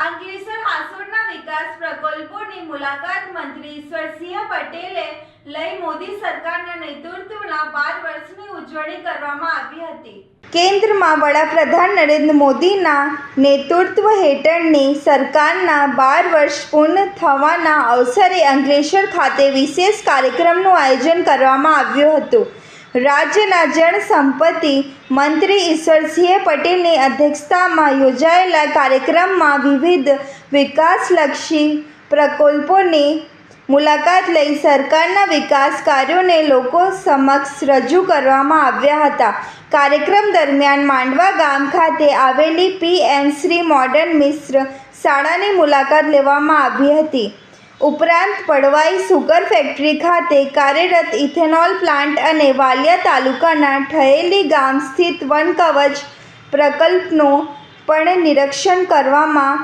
અંકલેશ્વર હાસોડના વિકાસ પ્રકલ્પોની મુલાકાત મંત્રી ઈશ્વરસિંહ પટેલે લઈ મોદી સરકારના નેતૃત્વના 12 વર્ષની ઉજવણી કરવામાં આવી હતી। કેન્દ્રમાં વડાપ્રધાન નરેન્દ્ર મોદીના નેતૃત્વ હેઠળની સરકારના 12 વર્ષ પૂર્ણ થવાના અવસરે અંકલેશ્વર ખાતે વિશેષ કાર્યક્રમનું આયોજન કરવામાં આવ્યું હતું। રાજ્યના જળસંપત્તિ મંત્રી ઈશ્વરસિંહ પટેલની અધ્યક્ષતામાં યોજાયેલા કાર્યક્રમમાં વિવિધ વિકાસલક્ષી પ્રકલ્પોની મુલાકાત લઈ સરકારના વિકાસ કાર્યોને લોકો સમક્ષ રજૂ કરવામાં આવ્યા હતા। કાર્યક્રમ દરમિયાન માંડવા ગામ ખાતે આવેલી PM શ્રી મોડર્ન મિશ્ર શાળાની મુલાકાત લેવામાં આવી હતી। ઉપરાંત પડવાઈ સુગર ફેક્ટરી ખાતે કાર્યરત ઇથેનોલ પ્લાન્ટ અને વાલિયા તાલુકાના ઠયેલી ગામ સ્થિત વન કવચ પ્રકલ્પનું પણ નિરીક્ષણ કરવામાં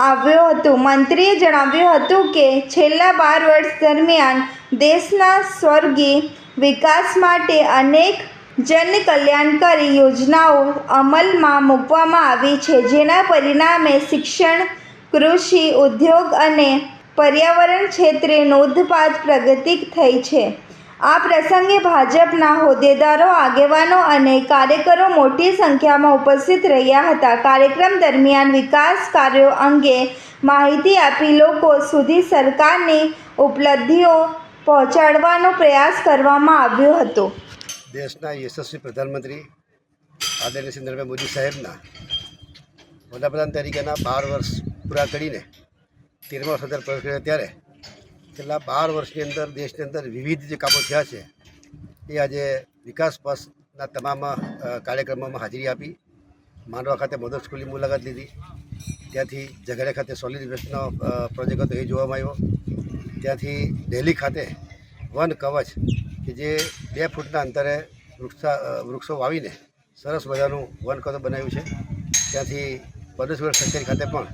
આવ્યું હતું। મંત્રીએ જણાવ્યું હતું કે છેલ્લા 12 વર્ષ દરમિયાન દેશના સર્વાંગી વિકાસ માટે અનેક જનકલ્યાણકારી યોજનાઓ અમલમાં મૂકવામાં આવી છે, જેના પરિણામે શિક્ષણ, કૃષિ, ઉદ્યોગ અને પર્યાવરણ ક્ષેત્રે નોંધપાત્ર પ્રગતિ થઈ છે। આ પ્રસંગે ભાજપના હોદ્દેદારો, આગેવાનો અને કાર્યકરો મોટી સંખ્યામાં ઉપસ્થિત રહ્યા હતા। કાર્યક્રમ દરમિયાન વિકાસ કાર્યો અંગે માહિતી આપી લોકો સુધી સરકારની ઉપલબ્ધિઓ પહોંચાડવાનો પ્રયાસ કરવામાં આવ્યો હતો। દેશના યશસ્વી પ્રધાનમંત્રી આદરણીય શ્રી નરેન્દ્ર મોદી સાહેબના વડાપ્રધાન તરીકેના 12 વર્ષ પૂરા કરીને 13મા વર્ષ અંદર પ્રવેશ કર્યો ત્યારે છેલ્લા 12 વર્ષની અંદર દેશની અંદર વિવિધ જે કામો થયા છે એ આજે વિકાસ પક્ષના તમામ કાર્યક્રમોમાં હાજરી આપી। માંડવા ખાતે મધર સ્કૂલની મુલાકાત લીધી, ત્યાંથી ઝઘડિયા ખાતે સોલિડ વેસ્ટનો પ્રોજેક્ટ હતો એ જોવામાં આવ્યો, ત્યાંથી દિલ્હી ખાતે વન કવચ કે જે 2 ફૂટના અંતરે વૃક્ષો વાવીને સરસ મજાનું વન કવચ બનાવ્યું છે। ત્યાંથી પડેશ્વર સરકારી ખાતે પણ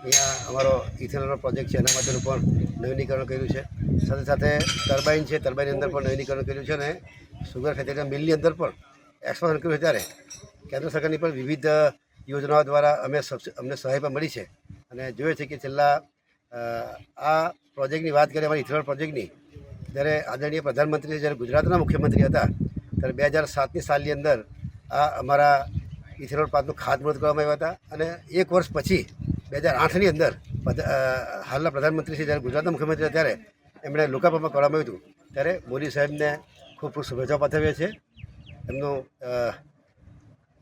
અહીંયા અમારો ઇથેનોલનો પ્રોજેક્ટ છે એના માટેનું પણ નવીનીકરણ કર્યું છે। સાથે સાથે ટર્બાઇન છે, ટર્બાઇનની અંદર પણ નવીનીકરણ કર્યું છે અને સુગર ફેક્ટરીના મિલની અંદર પણ એક્સપાન્શન કર્યું છે। ત્યારે કેન્દ્ર સરકારની પણ વિવિધ યોજનાઓ દ્વારા અમને સહાય પણ મળી છે અને જોઈએ છે કે છેલ્લા આ પ્રોજેક્ટની વાત કરીએ અમારી ઇથેનોલ પ્રોજેક્ટની, જ્યારે આદરણીય પ્રધાનમંત્રી જ્યારે ગુજરાતના મુખ્યમંત્રી હતા ત્યારે 2007ની સાલની અંદર આ અમારા ઇથેનોલ પ્લાન્ટનું ખાતમુહૂર્ત કરવામાં આવ્યા હતા અને 1 વર્ષ પછી 2008ની અંદર હાલના પ્રધાનમંત્રી શ્રી જ્યારે ગુજરાતના મુખ્યમંત્રી હતા ત્યારે એમણે લોકાર્પણ કરવામાં આવ્યું હતું। ત્યારે મોદી સાહેબને ખૂબ ખૂબ શુભેચ્છાઓ પાઠવીએ છીએ। એમનું